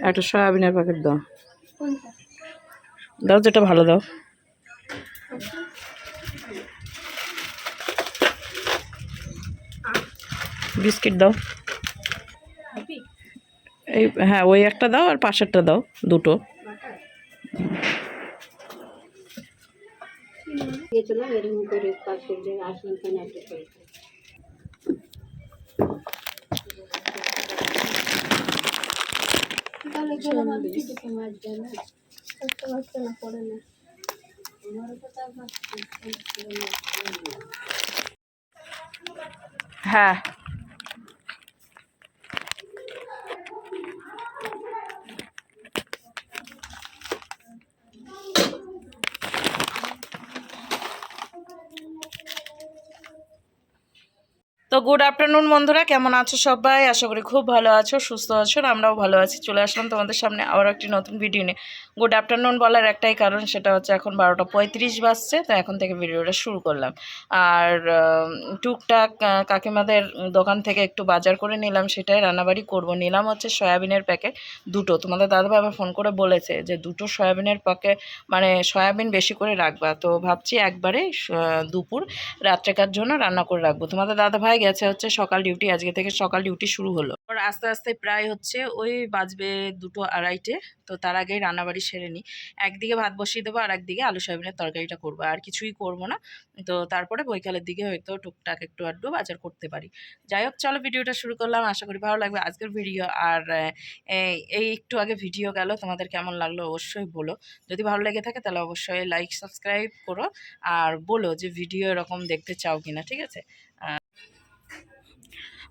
একটা সয়াবিনের প্যাকেট দাও, দাও যেটা ভালো দাও। বিস্কিট দাও, এই হ্যাঁ ওই একটা দাও আর পাশেরটা দাও, দুটো। হ্যাঁ তো গুড আফটারনুন বন্ধুরা, কেমন আছো সবাই? আশা করি খুব ভালো আছো, সুস্থ আছো। আমরাও ভালো আছি। চলে আসলাম তোমাদের সামনে আবার একটি নতুন ভিডিও নিয়ে। গুড আফটারনুন বলার একটাই কারণ, সেটা হচ্ছে এখন 12টা 35 বাজছে, তো এখন থেকে ভিডিওটা শুরু করলাম। আর টুকটাক কাকিমাদের দোকান থেকে একটু বাজার করে নিলাম, সেটাই রান্নাবাড়ি করব। নিলাম হচ্ছে সয়াবিনের প্যাকেট দুটো। তোমাদের দাদাভাই আবার ফোন করে বলেছে যে দুটো সয়াবিনের প্যাকেট, মানে সয়াবিন বেশি করে রাখবা। তো ভাবছি একবারে দুপুর রাত্রেকার জন্য রান্না করে রাখবো। তোমাদের দাদাভাই গেছে হচ্ছে সকাল ডিউটি, আজকে থেকে সকাল ডিউটি শুরু হলো। আর আস্তে আস্তে প্রায় হচ্ছে ওই বাজবে 2-2:30। তো তার আগেই রান্নাবাড়ি সেরে নিই। একদিকে ভাত বসিয়ে দেবো আর একদিকে আলু সয়াবিনের তরকারিটা করবো, আর কিছুই করব না। তো তারপরে বৈকালের দিকে হয়তো টুকটাক একটু আধটু বাজার করতে পারি। যাই হোক, চলো ভিডিওটা শুরু করলাম। আশা করি ভালো লাগবে আজকের ভিডিও। আর এই একটু আগে ভিডিও গেল, তোমাদের কেমন লাগলো অবশ্যই বলো। যদি ভালো লেগে থাকে তাহলে অবশ্যই লাইক সাবস্ক্রাইব করো, আর বলো যে ভিডিও এরকম দেখতে চাও কিনা, ঠিক আছে?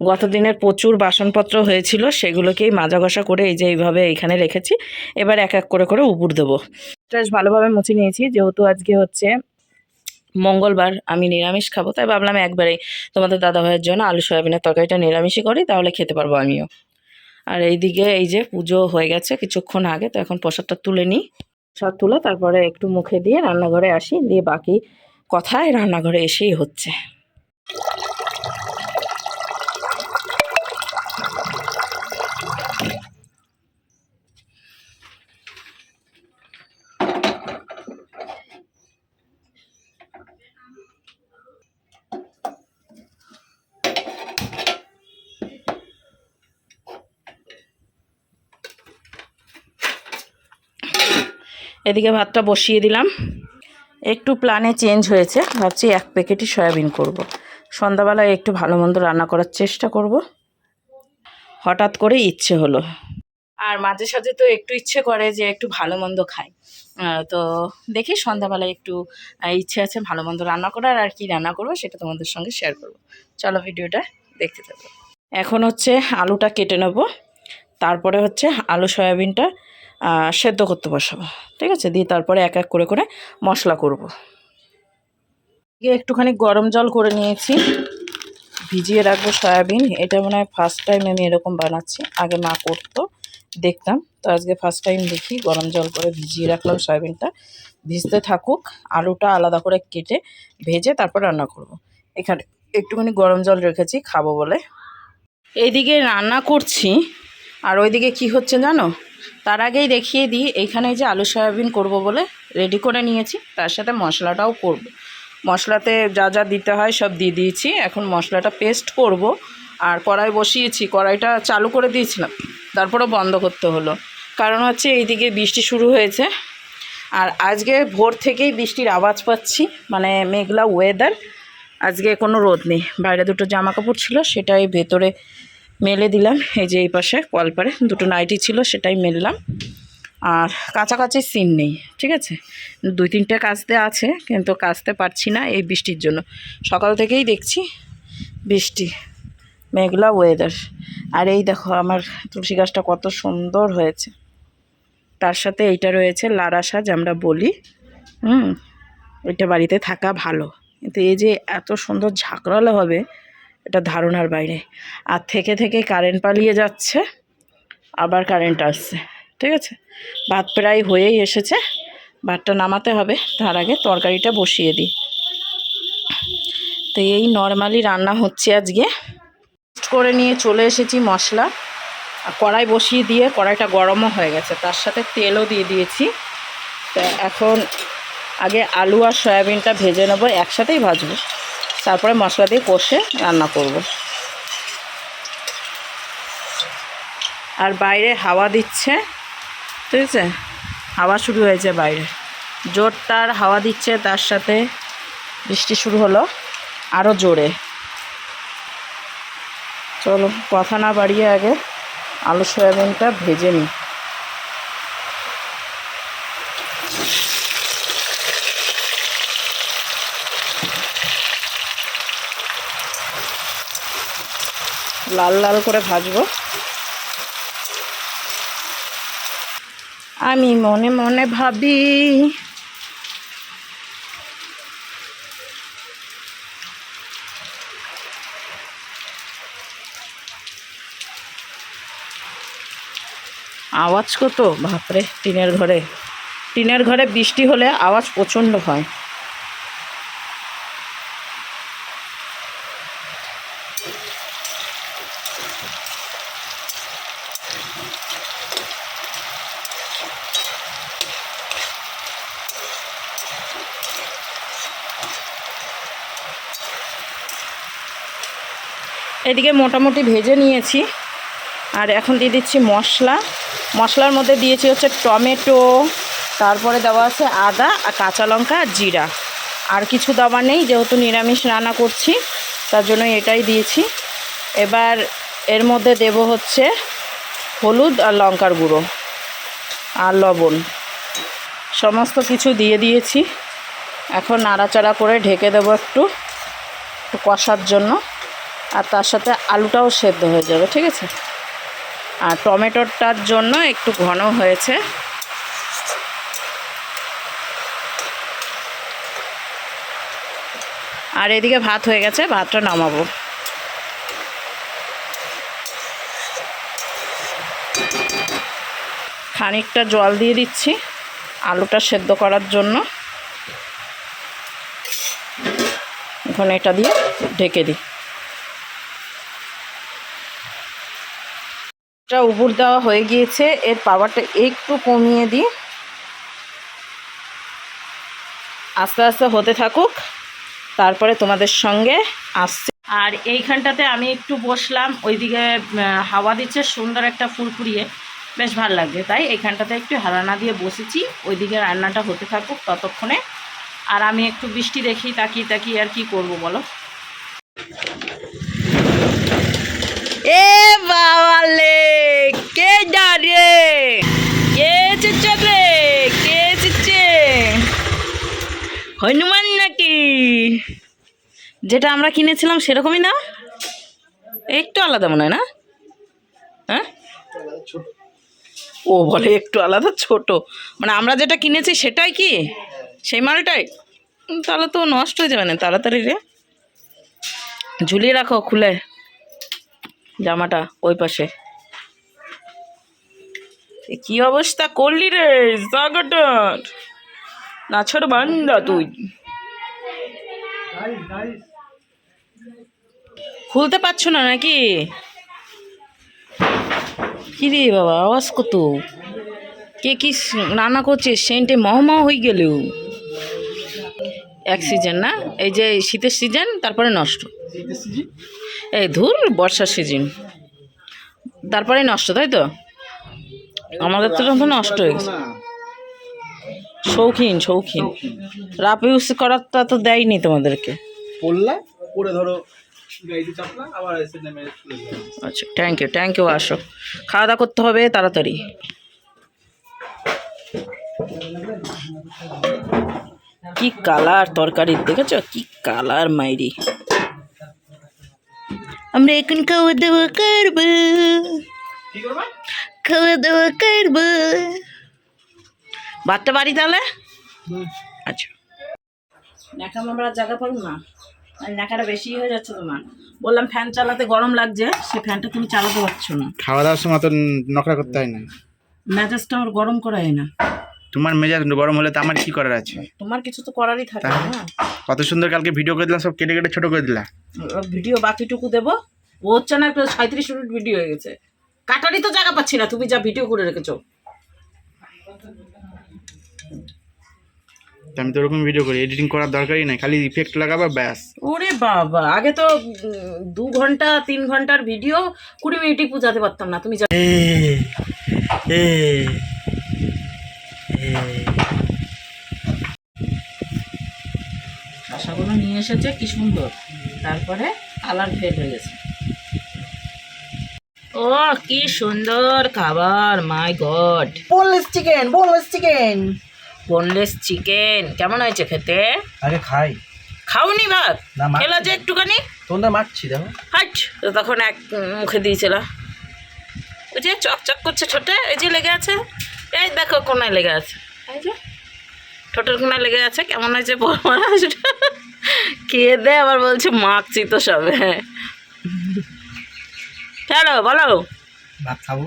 গত দিনের প্রচুর বাসনপত্র হয়েছিল, সেগুলোকেই মাজা ঘষা করে এই যে এইভাবে এইখানে রেখেছি। এবার এক এক করে করে উপর দেবো। বেশ ভালোভাবে মুছে নিয়েছি, যেহেতু আজকে হচ্ছে মঙ্গলবার, আমি নিরামিষ খাবো, তাই ভাবলাম একবারেই তোমাদের দাদাভাইয়ের জন্য আলু সয়াবিনের তরকারিটা নিরামিষই করি, তাহলে খেতে পারবো আমিও। আর এইদিকে এই যে পুজো হয়ে গেছে কিছুক্ষণ আগে, তো এখন প্রসাদটা তুলে নিই। প্রসাদ তুলে তারপরে একটু মুখে দিয়ে রান্নাঘরে আসি, দিয়ে বাকি কথায় রান্নাঘরে এসেই হচ্ছে। এদিকে ভাতটা বসিয়ে দিলাম। একটু প্ল্যানে চেঞ্জ হয়েছে, ভাবছি 1 প্যাকেটই সয়াবিন করব। সন্ধ্যাবেলায় একটু ভালো মন্দ রান্না করার চেষ্টা করব, হঠাৎ করে ইচ্ছে হলো। আর মাঝে সাঝে তো একটু ইচ্ছে করে যে একটু ভালো মন্দ খাই। তো দেখি সন্ধ্যাবেলায় একটু ইচ্ছে আছে ভালো মন্দ রান্না করার। আর কি রান্না করবো সেটা তোমাদের সঙ্গে শেয়ার করব। চলো ভিডিওটা দেখতে থাকো। এখন হচ্ছে আলুটা কেটে নেব, তারপরে হচ্ছে আলু সয়াবিনটা সেদ্ধ করতে বসাবো, ঠিক আছে? দিয়ে তারপরে এক এক করে করে মশলা করব। একটুখানি গরম জল করে নিয়েছি, ভিজিয়ে রাখবো সয়াবিন। এটা মনে হয় ফার্স্ট টাইম আমি এরকম বানাচ্ছি, আগে মা করতো দেখতাম, তো আজকে ফার্স্ট টাইম দেখি। গরম জল করে ভিজিয়ে রাখলাম সয়াবিনটা, ভিজতে থাকুক। আলুটা আলাদা করে কেটে ভেজে তারপর রান্না করব। এখানে একটুখানি গরম জল রেখেছি খাবো বলে। এইদিকে রান্না করছি, আর ওইদিকে কি হচ্ছে জানো? তার আগেই দেখিয়ে দিই, এইখানে যে আলু সয়াবিন করব বলে রেডি করে নিয়েছি, তার সাথে মশলাটাও করব। মশলাতে যা যা দিতে হয় সব দিয়ে দিয়েছি, এখন মশলাটা পেস্ট করব। আর কড়াই বসিয়েছি, কড়াইটা চালু করে দিয়েছিলাম, তারপরে বন্ধ করতে হলো। কারণ হচ্ছে এইদিকে বৃষ্টি শুরু হয়েছে, আর আজকে ভোর থেকেই বৃষ্টির আওয়াজ পাচ্ছি, মানে মেঘলা ওয়েদার। আজকে কোনো রোদ নেই। বাইরে দুটো জামা কাপড় ছিল, সেটাই ভেতরে মেলে দিলাম। এই যে এই পাশে কলপারে দুটো নাইটি ছিল, সেটাই মেললাম। আর কাছাকাছি সিন নেই, ঠিক আছে? 2-3টে কাচতে আছে, কিন্তু কাচতে পারছি না এই বৃষ্টির জন্য। সকাল থেকেই দেখছি বৃষ্টি, মেঘলা ওয়েদার। আর এই দেখো আমার তুলসী গাছটা কত সুন্দর হয়েছে, তার সাথে এইটা রয়েছে লারা সাজ আমরা বলি। এটা বাড়িতে থাকা ভালো, কিন্তু এই যে এত সুন্দর ঝাঁকড়ালো হবে এটা ধারণার বাইরে। আর থেকে থেকে কারেন্ট পালিয়ে যাচ্ছে, আবার কারেন্ট আসছে। ঠিক আছে, ভাত প্রায় হয়েই এসেছে, ভাতটা নামাতে হবে, তার আগে তরকারিটা বসিয়ে দিই। তো এই নর্মালি রান্না হচ্ছে আজকে। করে নিয়ে চলে এসেছি মশলা, আর কড়াই বসিয়ে দিয়ে কড়াইটা গরমও হয়ে গেছে, তার সাথে তেলও দিয়ে দিয়েছি। তো এখন আগে আলু আর সয়াবিনটা ভেজে নেবো, একসাথেই ভাজবো, তারপরে মশলা দিয়ে কষে রান্না করব। আর বাইরে হাওয়া দিচ্ছে, ঠিক আছে, হাওয়া শুরু হয়েছে বাইরে, জোরটার হাওয়া দিচ্ছে, তার সাথে বৃষ্টি শুরু হলো আরও জোরে। চলো কথা না বাড়িয়ে আগে আলু সয়াবিনটা ভেজে নিই। লাল লাল করে ভাজবো। আমি মনে মনে ভাবি আওয়াজ কত, বাপরে! টিনের ঘরে বৃষ্টি হলে আওয়াজ প্রচণ্ড হয়। এদিকে মোটামুটি ভেজে নিয়েছি, আর এখন দিয়ে দিচ্ছি মশলা। মশলার মধ্যে দিয়েছি হচ্ছে টমেটো, তারপরে দেওয়া আছে আদা আর কাঁচা লঙ্কা আর জিরা। আর কিছু দেওয়া নেই, যেহেতু নিরামিষ রান্না করছি তার জন্য এটাই দিয়েছি। এবার এর মধ্যে দেব হচ্ছে হলুদ আর লঙ্কার গুঁড়ো আর লবণ, সমস্ত কিছু দিয়ে দিয়েছি। এখন নাড়াচাড়া করে ঢেকে দেবো একটু কষার জন্য, আর তার সাথে আলুটাও সেদ্ধ হয়ে যাবে। ঠিক আছে, আর টমেটোটার জন্য একটু ঘন হয়েছে। আর এদিকে ভাত হয়ে গেছে, ভাতটা নামাবো। খানিকটা জল দিয়ে দিচ্ছি আলুটা সেদ্ধ করার জন্য। এখন এটা দিয়ে ঢেকে দিই। এটা উপর দেওয়া হয়ে গিয়েছে, এর পাওয়ারটা একটু কমিয়ে দিই, আস্তে আস্তে হতে থাকুক, তারপরে তোমাদের সঙ্গে আসছে। আর এইখানটাতে আমি একটু বসলাম, ওইদিকে হাওয়া দিচ্ছে সুন্দর একটা ফুরফুরিয়ে, বেশ ভালো লাগছে, তাই এইখানটাতে একটু হারানা দিয়ে বসেছি। ওইদিকে রান্নাটা হতে থাকুক ততক্ষণে, আর আমি একটু বৃষ্টি দেখি, তাকিয়ে তাকিয়ে আর কি করব বলো। এ বাবালে, কে ডারে, কে চিচ্ছে রে, কে চিচ্ছে? হনুমান নাকি? যেটা আমরা কিনেছিলাম সেরকমই না, একটু আলাদা মনে হয় না? হ্যাঁ, ও বলে একটু আলাদা, ছোট, মানে আমরা যেটা কিনেছি সেটাই কি সেই মালটাই? তাহলে তো নষ্ট হয়ে যাবে না তাড়াতাড়ি রে। ঝুলিয়ে রাখো খুলে জামাটা ওই পাশে। কি অবস্থা করলি রে জায়গাটার, নাছর বান্দা তুই। খুলতে পারছো না নাকি? কি রে বাবা, আওয়াজ কত, কে কি রান্না করছে, সেন্টে মহমহ হয়ে গেল। এক সিজন না, এই যে শীতের সিজন, তারপরে নষ্ট, এই ধুর বর্ষার সিজন, তারপরে নষ্ট, তাই তো? আমাদের তো নষ্ট হয়ে গেছে। শৌখিন শৌখিন, রাপ ইউজ করারটা তো দেয়নি তোমাদেরকে। আচ্ছা, থ্যাংক ইউ। আসো, খাওয়া দাওয়া করতে হবে তাড়াতাড়ি। কি কালার তরকারি দেখেছো, কি কালার মাইরি। আমরা এখন খাওয়া দাওয়া করবো, খাওয়া দাওয়া করবো। বাচ্চা বাড়ি তাহলে আচ্ছা, ন্যাকা আমরা জায়গা পাবো না, ন্যাকাটা বেশি হয়ে যাচ্ছে তোমার। বললাম ফ্যান চালাতে গরম লাগছে, সে ফ্যানটা তুমি চালাতে পারছো না। খাওয়া দাওয়ার সময় তো নকরা করতে হয় না। মেজাজটা আমার গরম করাই না। তোমার মেজাজ গরম হলে তো আমার কি করার আছে? তোমার কিছু তো করারই থাকে না। কত সুন্দর কালকে ভিডিও করে দিলাম, সব কেটে কেটে ছোট করে দিলা। ভিডিও বাকিটুকু দেবো, ও হচ্ছে না, 37 মিনিট ভিডিও হয়ে গেছে। কাটারই তো জায়গা পাচ্ছি না, তুমি যা ভিডিও করে রেখেছো। আমি তো ওরকম ভিডিও করি, এডিটিং করার দরকারই নাই, খালি ইফেক্ট লাগাবা ব্যাস। ওরে বাবা, আগে তো 2 ঘন্টা 3 ঘন্টার ভিডিও 20 মিনিটই পূজাতে পারতাম না, তুমি শশাগুলো নিয়ে এসেছে কি সুন্দর, তারপরে কালার ফেড হয়ে গেছে। ও কি সুন্দর খাবার, my God. Boneless chicken, boneless chicken. Boneless chicken কেমন হয়েছে খেতে? আগে খাই। খাওনি ভাত? না, মাছ খেলা যে একটুখানি। তোমরা মারছি দেখো। হাট, তো তখন এক মুখে দিয়েছিল। ওই যে চকচক করছে ঠোঁটে, এই যে লেগে আছে, এই দেখো কোনায় লেগে আছে, এই যে ঠোঁটের কোনায় লেগে আছে। কেমন হয়েছে বলমারা? খেয়ে দে আবার বলছে মাখছি তো সবে। চলো বলো। ভাত খাবো।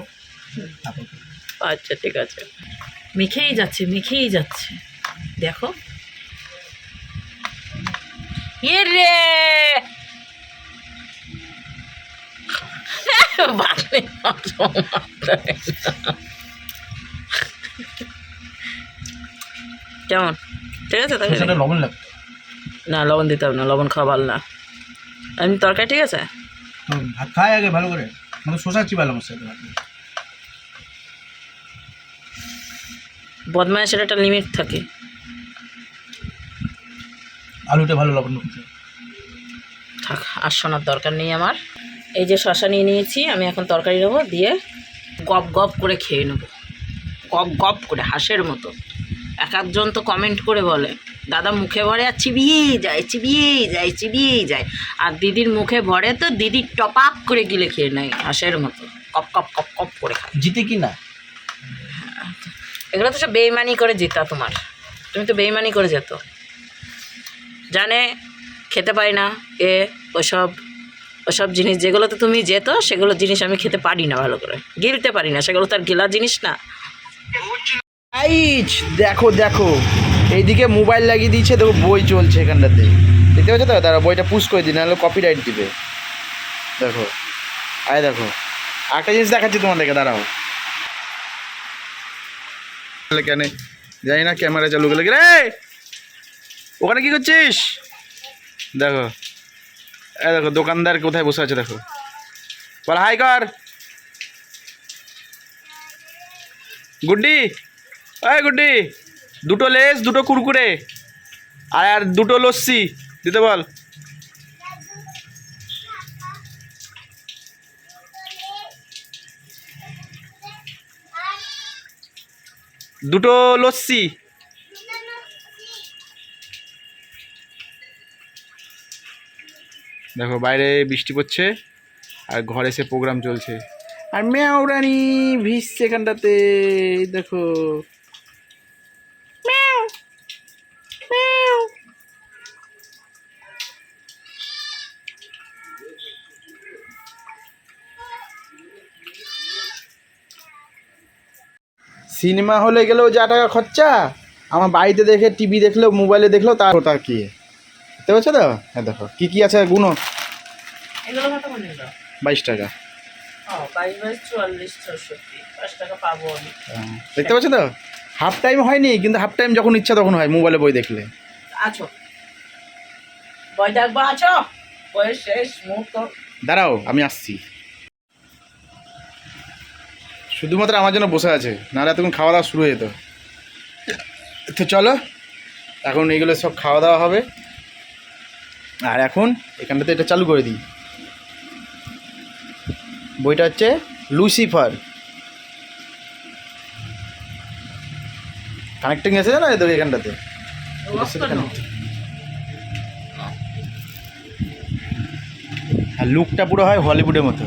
আচ্ছা ঠিক আছে, মেখেই যাচ্ছে মেখেই যাচ্ছে, দেখো। ইয়ে রে কেমন? ঠিক আছে তাহলে। সেটা লবণ লাগবে না, লবণ দিতে হবে না, লবণ খাওয়া ভালো না। আমি তরকারি ঠিক আছে। ভাত খাই আগে ভালো করে, মানে শোষাচ্ছি ভালো আমার সাথে। বদমাইশের একটা লিমিট থাকে। আলুটা ভালো লবণ ঢুকছে। থাক, আর শোনার দরকার নেই আমার। এই যে শশা নিয়ে নিয়েছি, আমি এখন তরকারি নেবো, দিয়ে গপ গপ করে খেয়ে নেবো, গপ গপ করে হাঁসের মতো। এক একজন তো কমেন্ট করে বলে দাদা মুখে ভরে আর চিবিয়েই যায় চিবিয়েই যায় চিবিয়েই যায়, আর দিদির মুখে ভরে তো দিদি টপাক করে গিলে খেয়ে নেয় হাঁসের মতো, কপ কপ কপ কপ করে খায়। জিতে কি না? এগুলো তো সব বেইমানি করে জেতা তোমার, তুমি তো বেইমানি করে যেত। জানে খেতে পারি না এ, ওসব ওসব জিনিস যেগুলোতে তুমি যেত, সেগুলো জিনিস আমি খেতে পারি না, ভালো করে গিলতে পারি না, সেগুলো তার গেলার জিনিস না। আইচ দেখো দেখো, এইদিকে মোবাইল লাগিয়ে দিয়েছে, দেখো বই চলছে এখানটাতে, দেখতে পাচ্ছ তো? তারা বইটা পুশ করে দিই, নাহলে কপিরাইট দিবে। দেখো, আয় দেখো, একটা জিনিস দেখাচ্ছি তোমাদেরকে, দাঁড়াও। কেন জানি না, ক্যামেরা চালু গেলে রে, ওখানে কি করছিস? দেখো, এই দেখো দোকানদার কোথায় বসে আছে, দেখো, বল হাই কর। গুড্ডি, ওই গুড্ডি, 2টো লেস 2টো কুরকুরে আর 2টো লস্যি দিতে বল। দুটো লস্যি। দেখো বাইরে বৃষ্টি পড়ছে আর ঘরে সে প্রোগ্রাম চলছে, আর মেয়াউরানি ভিজছে এখানটাতে, দেখো। সিনেমা হলে গেলেও যা টাকা খরচা, আমার বাড়িতে দেখে টিভি দেখলেও মোবাইলে দেখলেও তার ওটা কি, দেখতে পাচ্ছ তো? হ্যাঁ দেখো কী কী আছে গুনো। 22 টাকা। দেখতে পাচ্ছ তো? হাফ টাইম হয়নি, কিন্তু হাফ টাইম যখন ইচ্ছা তখন হয় মোবাইলে বই দেখলে। আছো বই দেখবো, আছো বয়স শেষ মুহূর্ত। দাঁড়াও আমি আসছি, শুধুমাত্র আমার জন্য বসে আছে, নাহলে এতক্ষণ খাওয়া দাওয়া শুরু হয়ে যেত। তো চলো এখন এইগুলো সব খাওয়া দাওয়া হবে, আর এখন এখানটাতে এটা চালু করে দিই। বইটা হচ্ছে লুসিফার, কানেক্টিং আছে না দেখো এখানটাতে। হ্যালো আর লুকটা পুরো হয় হলিউডের মতো।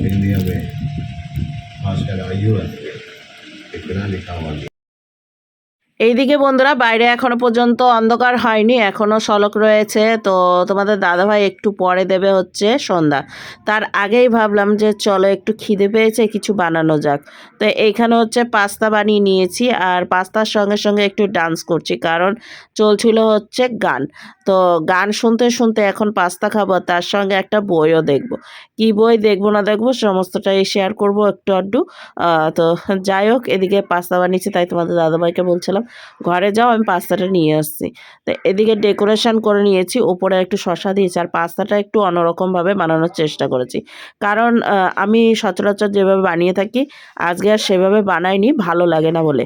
इंडिया में खासकर आयु इतना लिखा हुआ এইদিকে বন্ধুরা বাইরে এখনো পর্যন্ত অন্ধকার হয়নি, এখনো শলক রয়েছে। তো তোমাদের দাদাভাই একটু পরে দেবে হচ্ছে সন্ধ্যা, তার আগেই ভাবলাম যে চলো একটু খিদে পেয়েছে কিছু বানানো যাক। তো এইখানে হচ্ছে পাস্তা বানিয়ে নিয়েছি, আর পাস্তার সঙ্গে সঙ্গে একটু ডান্স করছি, কারণ চলছিল হচ্ছে গান। তো গান শুনতে শুনতে এখন পাস্তা খাবো, তার সঙ্গে একটা বইও দেখবো। কি বই দেখবো না দেখবো সমস্তটাই শেয়ার করবো একটু আধটু। তো যাই হোক, এদিকে পাস্তা বানিয়েছি, তাই তোমাদের দাদাভাইকে বলছিলাম ঘরে যাও আমি পাস্তাটা নিয়ে আসছি। তো এদিকে ডেকোরেশন করে নিয়েছি, উপরে একটু শসা দিয়েছি, আর পাস্তাটা একটু অন্যরকমভাবে বানানোর চেষ্টা করেছি, কারণ আমি সচরাচর যেভাবে বানিয়ে থাকি আজকে আর সেভাবে বানাইনি, ভালো লাগে না বলে।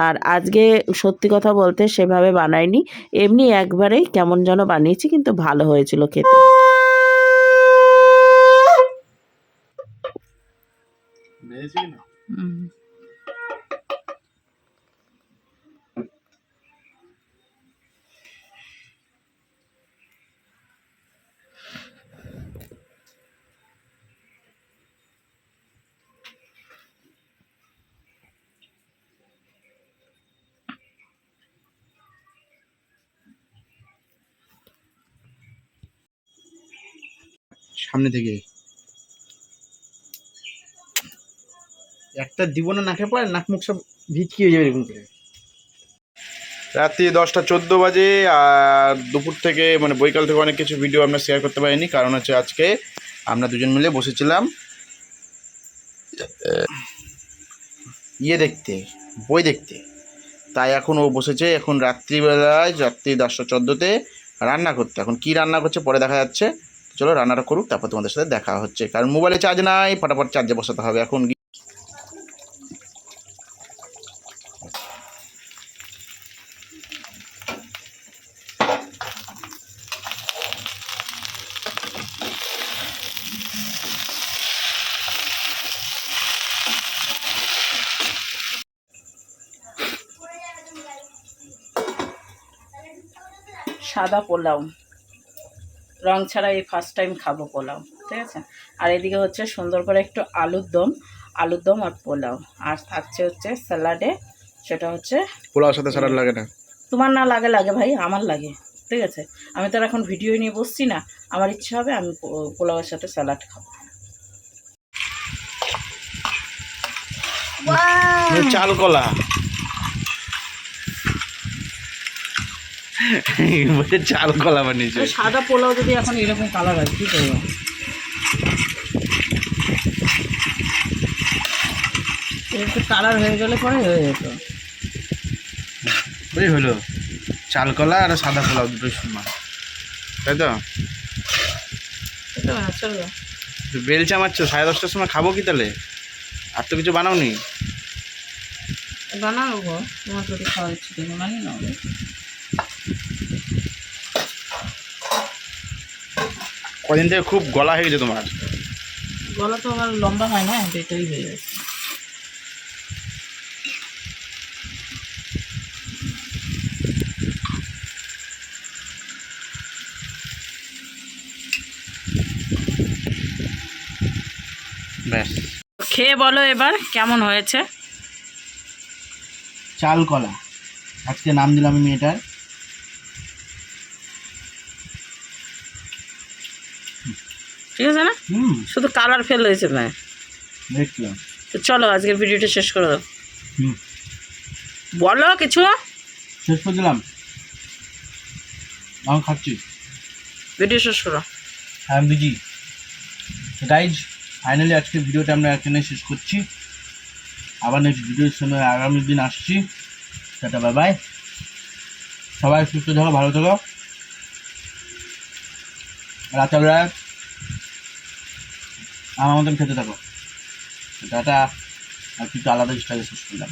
আর আজকে সত্যি কথা বলতে সেভাবে বানাইনি, এমনি একবারেই কেমন যেন বানিয়েছি, কিন্তু ভালো হয়েছিল খেতে। সামনে থেকে একটা দিব না, নাকে পড়ে নাক মুখ সব ভিটকি হয়ে যাবে এরকম করে। রাত্রি 10টা 14 বাজে, আর দুপুর থেকে মানে বৈকাল থেকে অনেক কিছু ভিডিও আমরা শেয়ার করতে পারিনি, কারণ হচ্ছে আজকে আমরা দুজন মিলে বসেছিলাম দেখতে, বই দেখতে। তাই এখন ও বসেছে এখন রাত্রিবেলায়, রাত্রি 10টা 14তে রান্না করতে। এখন কি রান্না করছে পরে দেখা যাচ্ছে, চলো রান্নাটা করুক, তারপর তোমাদের সাথে দেখা হচ্ছে, কারণ মোবাইলে চার্জ নাই, ফটাফট চার্জে বসাতে হবে এখন। সাদা পোলাও, রং ছাড়া এই ফার্স্ট টাইম খাবো পোলাও, ঠিক আছে। আর এদিকে হচ্ছে সুন্দর করে একটু আলুর দম আর পোলাও, আর থাকছে হচ্ছে স্যালাডে, সেটা হচ্ছে পোলাওর সাথে স্যালাড লাগে না? তোমার না লাগে লাগে ভাই, আমার লাগে, ঠিক আছে। আমি তো আর এখন ভিডিও নিয়ে বসছি না, আমার ইচ্ছা হবে আমি পোলাওয়ের সাথে স্যালাড খাবো। চাল কলা চাল কলা বানিয়েছে। সাদা পোলাও যদি এখন এরকম কালার হয় কী করবো? একটু কালার হয়ে গেলে পরে হয়ে যেত। ওই হলো চাল কলা আর সাদা পোলাও দুটোই সমান, তাই তো? চলো বেলচা মারছ, 10:30টার সময় খাবো কি তাহলে? আর তো কিছু বানাওনি? বানাবো, তোমার যদি খাওয়া ইচ্ছে দেখো বানিয়ে নাও। কদিন থেকে খুব গলা হয়ে গেছে তোমার। গলা তো আমার লম্বা হয় না, এটাই হয়ে যাচ্ছে। ব্যাস, খেয়ে বলো এবার কেমন হয়েছে। চাল কলা আজকে নাম দিলাম আমি এটার। ঠিক আছে না? শুধু কালার ফেল হয়েছে না, দেখলাম। তো চলো আজকের ভিডিওটা শেষ করে দাও। বলো কিছু। শেষ করে দিলাম, আমি খাচ্ছি। ভিডিও শেষ করো। I am busy guys. Finally আজকের ভিডিওটা আমরা এখানে শেষ করছি, আবার নেক্সট ভিডিওর সময় আগামী দিন আসছি। Tata, bye bye. সবাই সুস্থ থাকো, ভালো থাকো। রাতেবেলা আমার মতন খেতে থাকো। টাটা। আর কিছু আলাদা স্টাইলে শেষ করলাম।